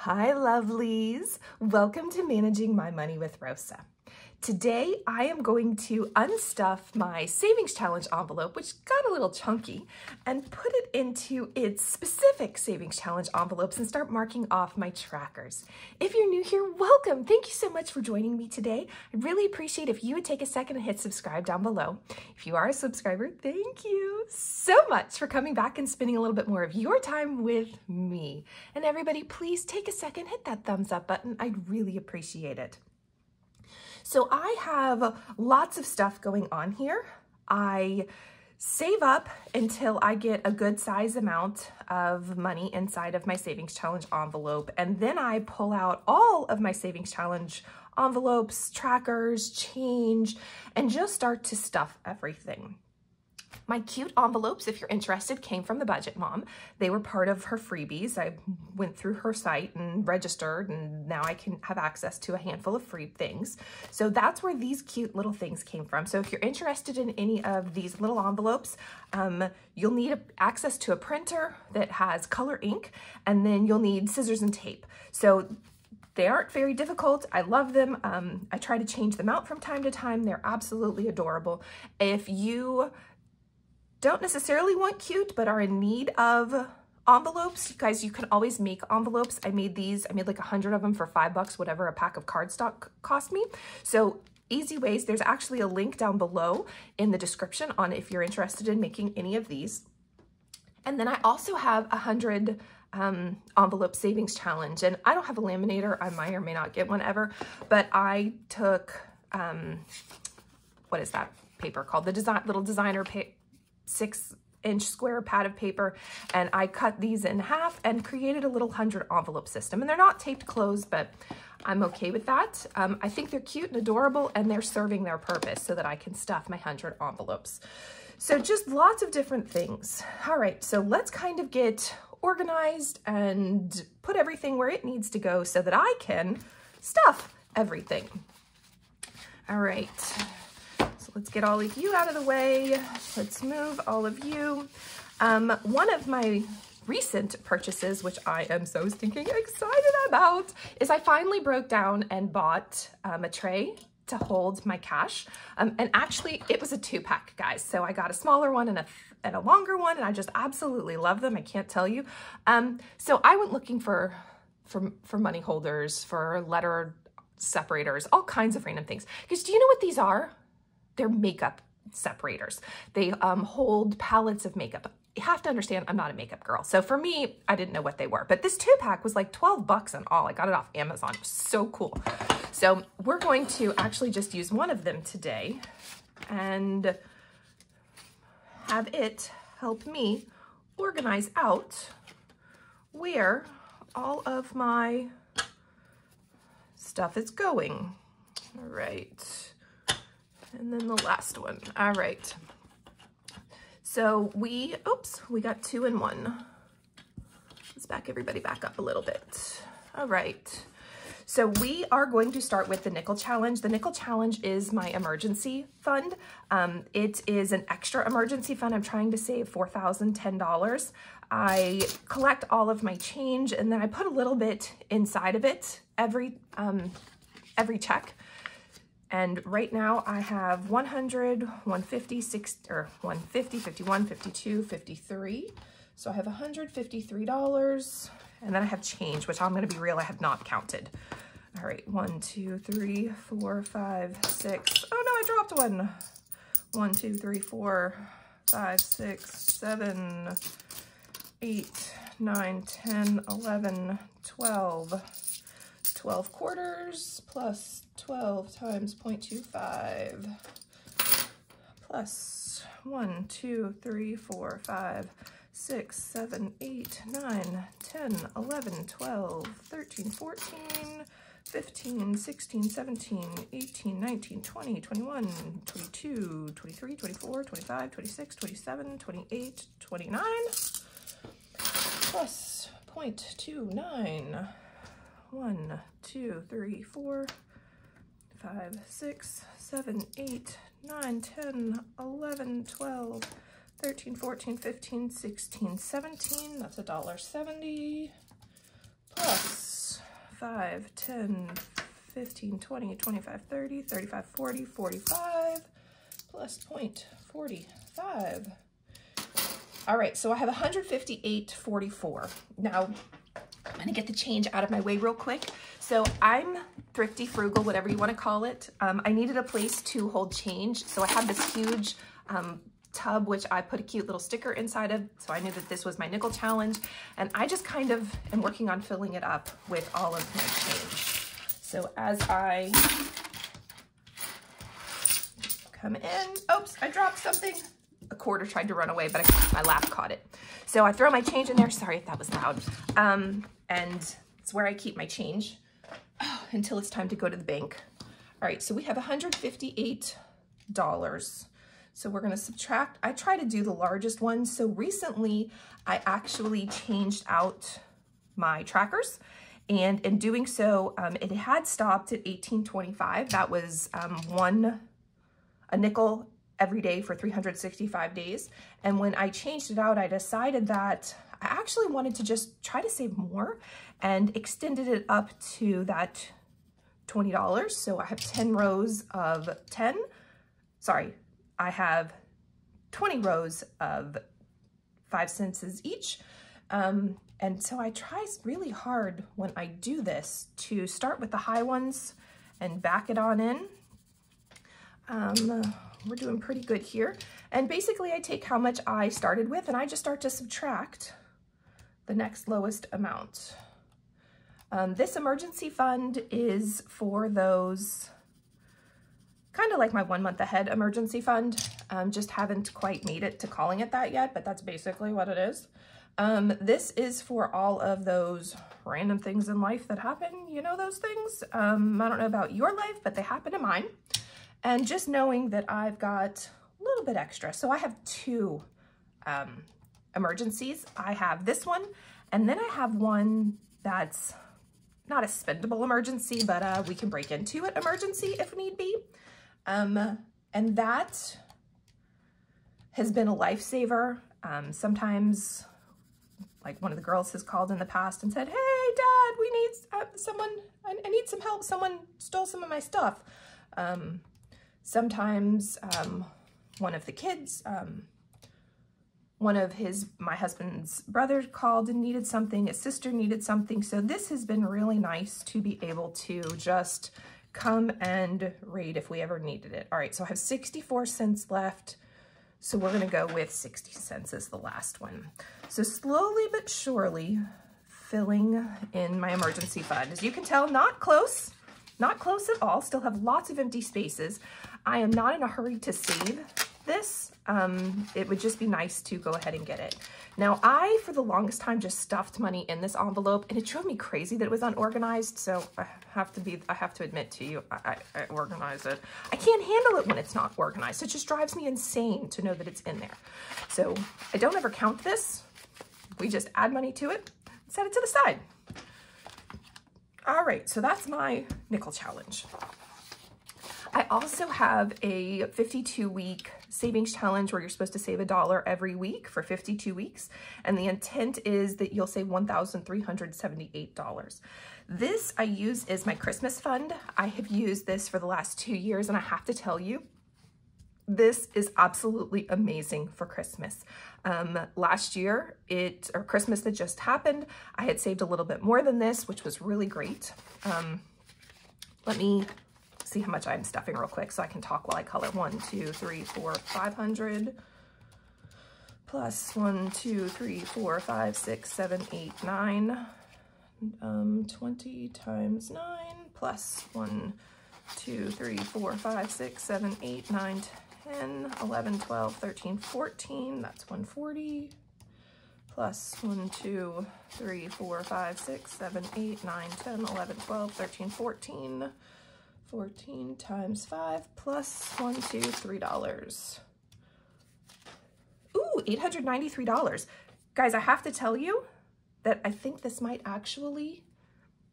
Hi lovelies, welcome to Managing My Money with Rosa. Today I am going to unstuff my savings challenge envelope, which got a little chunky, and put it into its specific savings challenge envelopes and start marking off my trackers. If you're new here, welcome. Thank you so much for joining me today. I'd really appreciate if you would take a second and hit subscribe down below. If you are a subscriber, thank you so much for coming back and spending a little bit more of your time with me. And everybody, please take a second, hit that thumbs up button. I'd really appreciate it. So I have lots of stuff going on here. I save up until I get a good size amount of money inside of my savings challenge envelope. And then I pull out all of my savings challenge envelopes, trackers, change, and just start to stuff everything. My cute envelopes, if you're interested, came from the Budget Mom. They were part of her freebies. I went through her site and registered, and now I can have access to a handful of free things. So that's where these cute little things came from. So if you're interested in any of these little envelopes, you'll need access to a printer that has color ink, and then you'll need scissors and tape. So they aren't very difficult. I love them. I try to change them out from time to time. They're absolutely adorable. If you don't necessarily want cute, but are in need of envelopes, you guys, you can always make envelopes. I made these. I made like 100 of them for $5, whatever a pack of cardstock cost me. So easy ways. There's actually a link down below in the description on if you're interested in making any of these. And then I also have 100 envelope savings challenge, and I don't have a laminator. I might or may not get one ever, but I took, what is that paper called? The little designer 6-inch square pad of paper, and I cut these in half and created a little 100 envelope system. And they're not taped closed, but I'm okay with that. I think they're cute and adorable, and they're serving their purpose so that I can stuff my 100 envelopes. So just lots of different things. All right, so let's kind of get organized and put everything where it needs to go so that I can stuff everything. All right. So let's get all of you out of the way. Let's move all of you. One of my recent purchases, which I am so stinking excited about, is I finally broke down and bought a tray to hold my cash. And actually it was a 2-pack, guys. So I got a smaller one and a longer one, and I just absolutely love them. I can't tell you. So I went looking for money holders, for letter separators, all kinds of random things. Because do you know what these are? They're makeup separators. They hold palettes of makeup. You have to understand, I'm not a makeup girl. So for me, I didn't know what they were. But this 2-pack was like $12 on all. I got it off Amazon. It was so cool. So we're going to actually just use one of them today and have it help me organize out where all of my stuff is going. All right. And then the last one. All right. So we got 2 in 1. Let's back everybody back up a little bit. All right. So we are going to start with the nickel challenge. The nickel challenge is my emergency fund. It is an extra emergency fund. I'm trying to save $4,010. I collect all of my change, and then I put a little bit inside of it every check. And right now I have 100, 150, 150, 51, 52, 53. So I have $153. And then I have change, which I'm going to be real, I have not counted. All right, 1, 2, 3, 4, 5, 6. Oh no, I dropped one. 1, 2, 3, 4, 5, 6, 7, 8, 9, 10, 11, 12. 12 quarters plus 12 times 0.25 plus 1, 2, 3, 4, 5, 6, 7, 8, 9, 10, 11, 12, 13, 14, 15, 16, 17, 18, 19, 20, 21, 22, 23, 24, 25, 26, 27, 28, 29 plus 0.29. 1, 2, 3, 4, 5, 6, 7, 8, 9, 10, 11, 12, 13, 14, 15, 16, 17. That's $1.70 plus 5, 10, 15, 20, 25, 30, 35, 40, 45, plus 0.45. All right, so I have 158.44. Now, I'm gonna get the change out of my way real quick. So I'm thrifty, frugal, whatever you wanna call it. I needed a place to hold change. So I have this huge tub, which I put a cute little sticker inside of. So I knew that this was my nickel challenge. And I just kind of am working on filling it up with all of my change. So as I come in, oops, I dropped something. A quarter tried to run away, but my lap caught it. So I throw my change in there. Sorry if that was loud. And it's where I keep my change until it's time to go to the bank. All right, so we have $158. So we're gonna subtract. I try to do the largest one. So recently I actually changed out my trackers. And in doing so, it had stopped at $18.25. That was a nickel every day for 365 days. And when I changed it out, I decided that I actually wanted to just try to save more and extended it up to that $20. So I have 10 rows of 10. Sorry, I have 20 rows of 5 cents each. And so I try really hard when I do this to start with the high ones and back it on in. We're doing pretty good here. And basically I take how much I started with and I just start to subtract the next lowest amount. This emergency fund is for those, kind of like my 1 month ahead emergency fund. Just haven't quite made it to calling it that yet, but that's basically what it is. This is for all of those random things in life that happen, you know, those things. I don't know about your life, but they happen to mine. And just knowing that I've got a little bit extra. So I have 2 emergencies. I have this one, and then I have one that's not a spendable emergency, but we can break into it emergency if need be. And that has been a lifesaver. Sometimes, like one of the girls has called in the past and said, hey, Dad, we need someone, I need some help. Someone stole some of my stuff. Sometimes one of the kids, one of my husband's brother called and needed something, his sister needed something. So this has been really nice to be able to just come and raid if we ever needed it. All right, so I have 64 cents left. So we're gonna go with 60 cents as the last one. So slowly but surely filling in my emergency fund. As you can tell, not close at all. Still have lots of empty spaces. I am not in a hurry to save this. It would just be nice to go ahead and get it. Now I, for the longest time, just stuffed money in this envelope and it drove me crazy that it was unorganized. So I have to admit to you, I organize it. I can't handle it when it's not organized. It just drives me insane to know that it's in there. So I don't ever count this. We just add money to it, set it to the side. All right, so that's my nickel challenge. I also have a 52-week savings challenge where you're supposed to save $1 every week for 52 weeks. And the intent is that you'll save $1,378. This I use as my Christmas fund. I have used this for the last 2 years, and I have to tell you, this is absolutely amazing for Christmas. Last year, or Christmas that just happened, I had saved a little bit more than this, which was really great. Let me see how much I'm stuffing real quick so I can talk while I color. 1, 2, 3, 4, 500 plus 1, 2, 3, 4, 5, 6, 7, 8, 9. 20 times 9 plus 1, 2, 3, 4, 5, 6, 7, 8, 9, 10, 11, 12, 13, 14. That's 140 plus 1, 2, 3, 4, 5, 6, 7, 8, 9, 10, 11, 12, 13, 14. 14 times 5 plus 1, 2, $3. Ooh, $893. Guys, I have to tell you that I think this might actually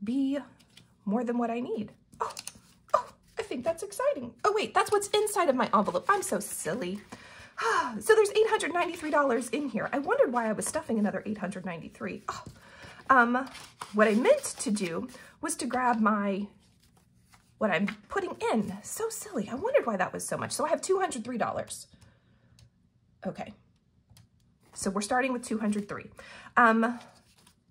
be more than what I need. Oh, I think that's exciting. Oh wait, that's what's inside of my envelope. I'm so silly. So there's $893 in here. I wondered why I was stuffing another $893. Oh, What I meant to do was to grab what I'm putting in. So silly. I wondered why that was so much. So I have $203. Okay. So we're starting with 203.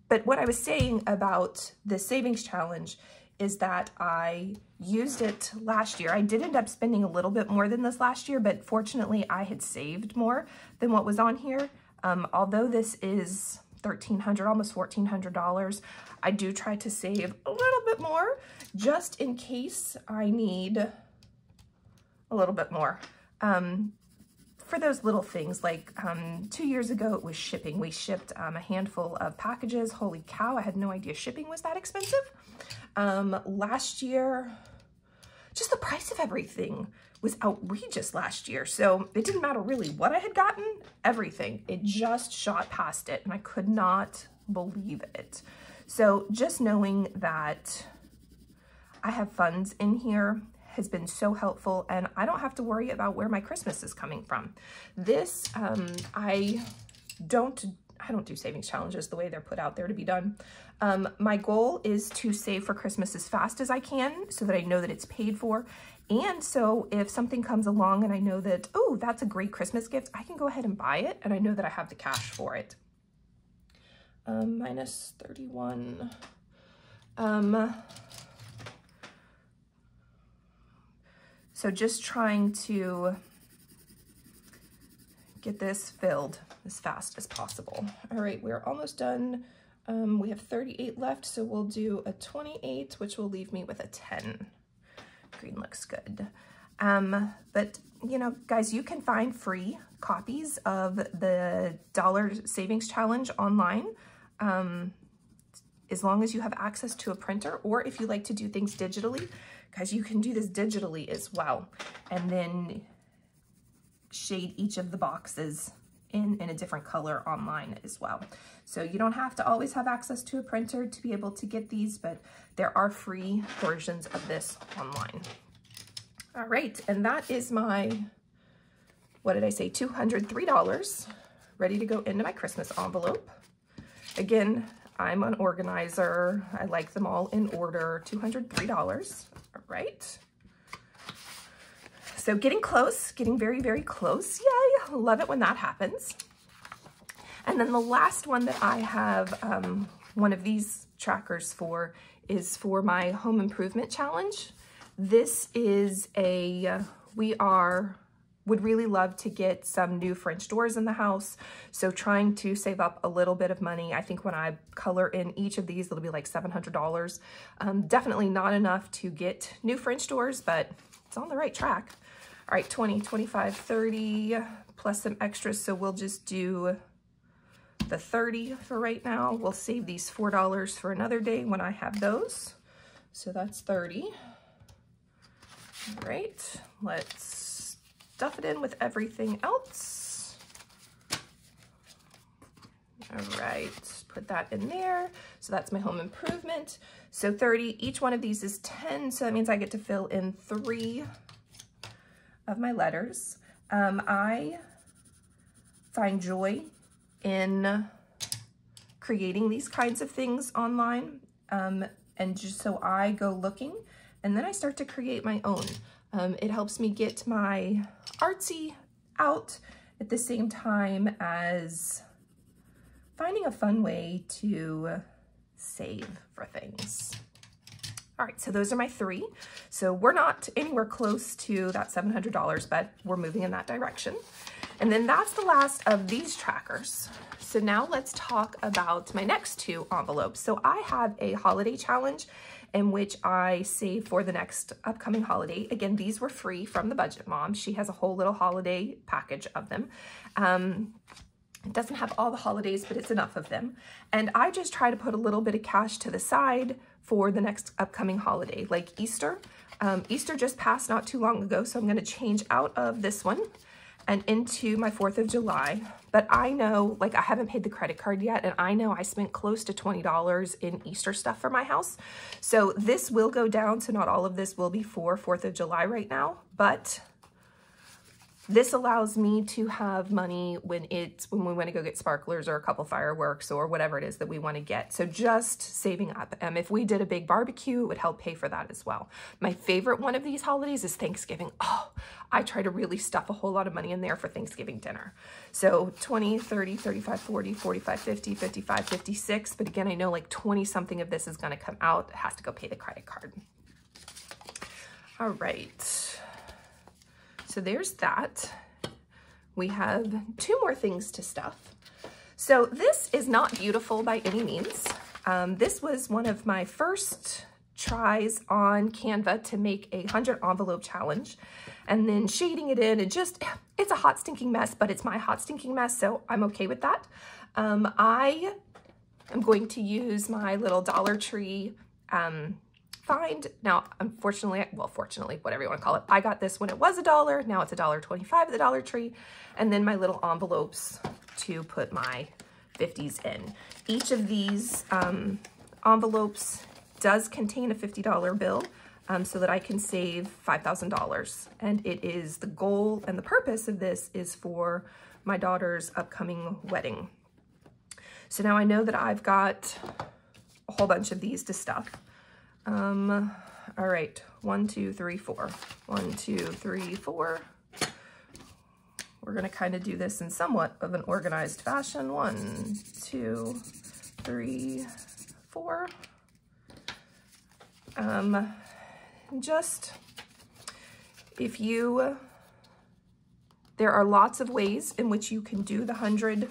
But what I was saying about the savings challenge is that I used it last year. I did end up spending a little bit more than this last year, but fortunately I had saved more than what was on here. Although this is $1,300, almost $1,400, I do try to save a little bit more just in case I need a little bit more. For those little things, like 2 years ago it was shipping. We shipped a handful of packages. Holy cow, I had no idea shipping was that expensive. Last year, just the price of everything was outrageous last year. So it didn't matter really what I had gotten, everything. It just shot past it and I could not believe it. So just knowing that I have funds in here has been so helpful, and I don't have to worry about where my Christmas is coming from. This, I don't do savings challenges the way they're put out there to be done. My goal is to save for Christmas as fast as I can so that I know that it's paid for. And so if something comes along and I know that, oh, that's a great Christmas gift, I can go ahead and buy it and I know that I have the cash for it. Minus 31. So just trying to get this filled as fast as possible. All right, we're almost done. We have 38 left, so we'll do a 28, which will leave me with a 10. Green looks good. But, you know, guys, you can find free copies of the Dollar Savings Challenge online, as long as you have access to a printer, or if you like to do things digitally. Guys, you can do this digitally as well, and then shade each of the boxes in a different color online as well. So you don't have to always have access to a printer to be able to get these, but there are free versions of this online. All right, and that is my, what did I say, $203 ready to go into my Christmas envelope. Again, I'm an organizer. I like them all in order. $203. All right. So getting close, getting very, very close. Yay, love it when that happens. And then the last one that I have one of these trackers for is for my home improvement challenge. This is a, would really love to get some new French doors in the house. So trying to save up a little bit of money. I think when I color in each of these, it'll be like $700. Definitely not enough to get new French doors, but it's on the right track. All right, 20, 25, 30, plus some extras. So we'll just do the 30 for right now. We'll save these $4 for another day when I have those. So that's 30. All right, let's stuff it in with everything else. All right, put that in there. So that's my home improvement. So 30, each one of these is 10. So that means I get to fill in 3 of my letters. I find joy in creating these kinds of things online. And just so I go looking and then I start to create my own. It helps me get my artsy out at the same time as finding a fun way to save for things. All right, so those are my 3. So we're not anywhere close to that $700, but we're moving in that direction. And then that's the last of these trackers. So now let's talk about my next 2 envelopes. So I have a holiday challenge in which I save for the next upcoming holiday. Again, these were free from the Budget Mom. She has a whole little holiday package of them. It doesn't have all the holidays, but it's enough of them. And I just try to put a little bit of cash to the side for the next upcoming holiday, like Easter. Easter just passed not too long ago, so I'm gonna change out of this one and into my 4th of July. But I know, like, I haven't paid the credit card yet, and I know I spent close to $20 in Easter stuff for my house. So this will go down, so not all of this will be for 4th of July right now, but This allows me to have money when we want to go get sparklers or a couple fireworks or whatever it is that we want to get. So just saving up. If we did a big barbecue, it would help pay for that as well. My favorite one of these holidays is Thanksgiving. Oh, I try to really stuff a whole lot of money in there for Thanksgiving dinner. So 20, 30, 35, 40, 45, 50, 55, 56. But again, I know like 20 something of this is going to come out. It has to go pay the credit card. All right. So there's that. We have 2 more things to stuff. So this is not beautiful by any means. This was one of my first tries on Canva to make a 100 envelope challenge, and then shading it in and just, it's a hot stinking mess, but it's my hot stinking mess, so I'm okay with that. I am going to use my little Dollar Tree find. Now, unfortunately, well, fortunately, whatever you want to call it, I got this when it was $1. Now it's $1.25 at the Dollar Tree. And then my little envelopes to put my 50s in. Each of these envelopes does contain a $50 bill so that I can save $5,000. And it is the goal and the purpose of this is for my daughter's upcoming wedding. So now I know that I've got a whole bunch of these to stuff. All right, 1, 2, 3, 4. 1, 2, 3, 4. We're gonna kind of do this in somewhat of an organized fashion. 1, 2, 3, 4. Just, if you, there are lots of ways in which you can do the 100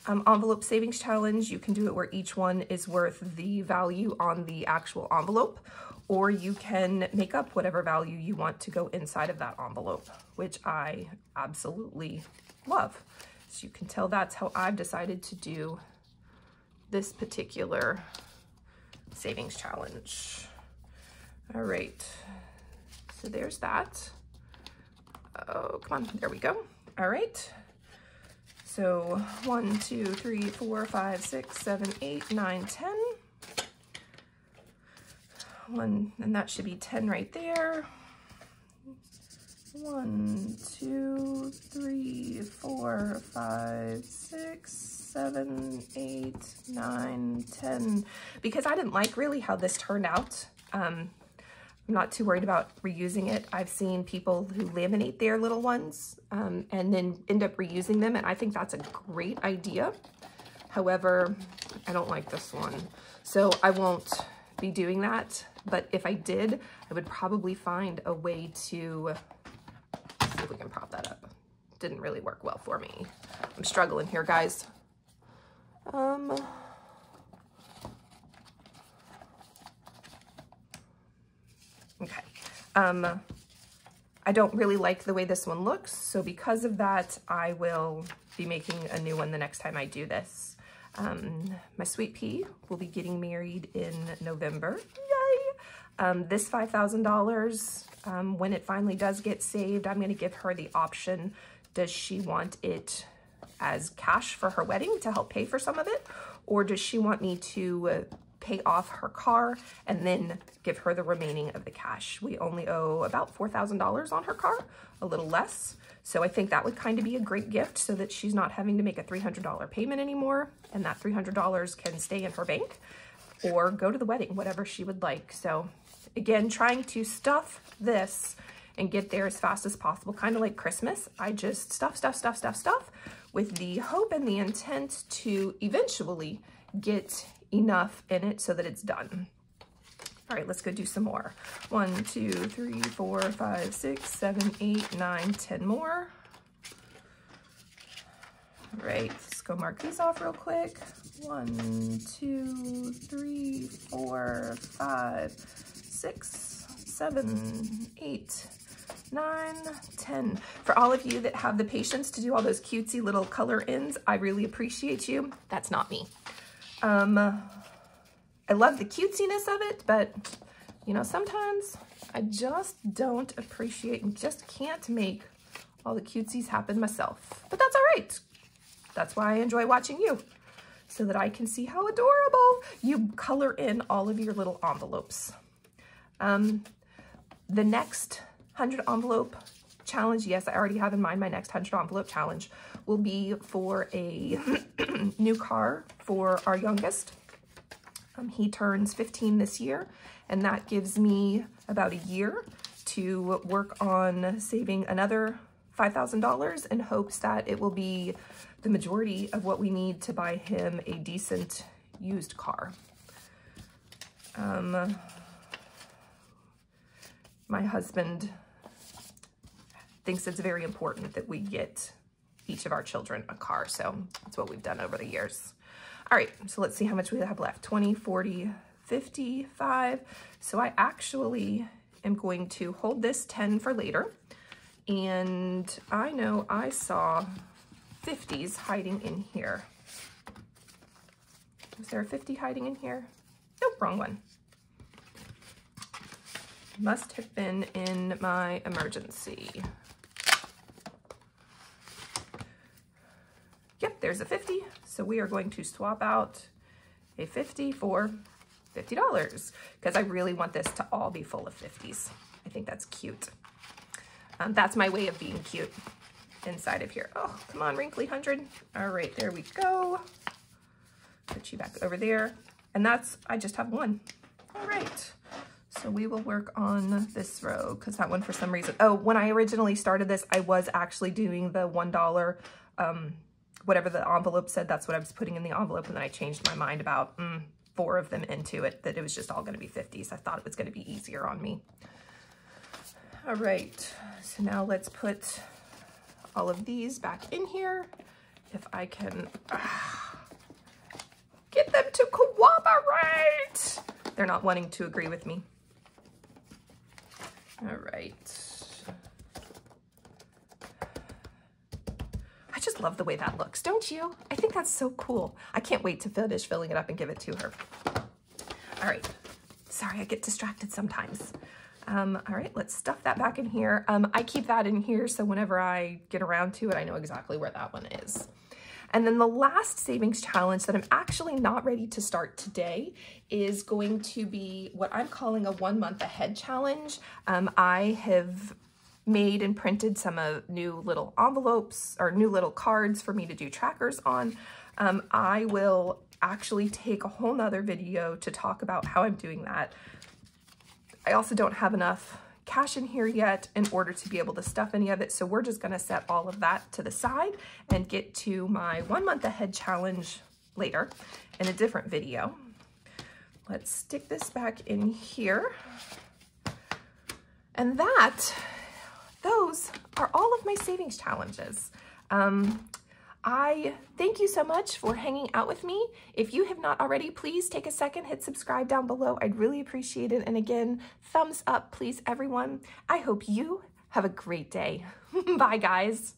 envelope savings challenge. You can do it where each one is worth the value on the actual envelope, or you can make up whatever value you want to go inside of that envelope, which I absolutely love. So you can tell that's how I've decided to do this particular savings challenge. All right, so there's that. Oh, come on, there we go. All right. So 1, 2, 3, 4, 5, 6, 7, 8, 9, 10. And that should be 10 right there. 1, 2, 3, 4, 5, 6, 7, 8, 9, 10. Because I didn't like really how this turned out. I'm not too worried about reusing it. I've seen people who laminate their little ones and then end up reusing them, and I think that's a great idea. However, I don't like this one, so I won't be doing that. But if I did, I would probably find a way to, let's see if we can prop that up. Didn't really work well for me. I'm struggling here, guys. Okay, I don't really like the way this one looks, so because of that, I will be making a new one the next time I do this. My sweet pea will be getting married in November. Yay! This $5,000, when it finally does get saved, I'm gonna give her the option. Does she want it as cash for her wedding to help pay for some of it? Or does she want me to pay off her car and then give her the remaining of the cash? We only owe about $4,000 on her car, a little less. So I think that would kind of be a great gift so that she's not having to make a $300 payment anymore, and that $300 can stay in her bank or go to the wedding, whatever she would like. So again, trying to stuff this and get there as fast as possible, kind of like Christmas. I just stuff with the hope and the intent to eventually get enough in it so that it's done. All right, let's go do some more. 1, 2, 3, 4, 5, 6, 7, 8, 9, 10 more. All right, let's go mark these off real quick. 1, 2, 3, 4, 5, 6, 7, 8, 9, 10. For all of you that have the patience to do all those cutesy little color ins, I really appreciate you. That's not me. I love the cutesiness of it, but you know, sometimes I just don't appreciate and just can't make all the cutesies happen myself. But that's all right. That's why I enjoy watching you, so that I can see how adorable you color in all of your little envelopes. The next 100 envelope challenge, yes, I already have in mind my next 100 envelope challenge will be for a new car for our youngest. He turns 15 this year, and that gives me about a year to work on saving another $5,000 in hopes that it will be the majority of what we need to buy him a decent used car. My husband thinks it's very important that we get each of our children a car, so that's what we've done over the years. All right, so let's see how much we have left. 20, 40, 55. So I actually am going to hold this 10 for later. And I know I saw 50s hiding in here. Was there a 50 hiding in here? Nope, wrong one. Must have been in my emergency. Yep, there's a 50. So we are going to swap out a 50 for $50 because I really want this to all be full of 50s. I think that's cute. That's my way of being cute inside of here. Oh, come on, wrinkly 100. All right, there we go. Put you back over there. And that's, I just have one. All right. So we will work on this row because that one for some reason, oh, when I originally started this, I was actually doing the $1, whatever the envelope said, that's what I was putting in the envelope. And then I changed my mind about 4 of them into it, that it was just all going to be 50s. I thought it was going to be easier on me. All right, so now let's put all of these back in here. If I can get them to cooperate. They're not wanting to agree with me. All right. I just love the way that looks, don't you? I think that's so cool. I can't wait to finish filling it up and give it to her. All right. Sorry, I get distracted sometimes. All right, let's stuff that back in here. I keep that in here so whenever I get around to it, I know exactly where that one is. And then the last savings challenge that I'm actually not ready to start today is going to be what I'm calling a 1 month ahead challenge. I have made and printed some new little envelopes or new little cards for me to do trackers on. I will actually take a whole nother video to talk about how I'm doing that. I also don't have enough cash in here yet in order to be able to stuff any of it. So we're just going to set all of that to the side and get to my 1 month ahead challenge later in a different video. Let's stick this back in here. And those are all of my savings challenges. I thank you so much for hanging out with me. If you have not already, please take a second, hit subscribe down below. I'd really appreciate it. And again, thumbs up, please, everyone. I hope you have a great day. Bye, guys.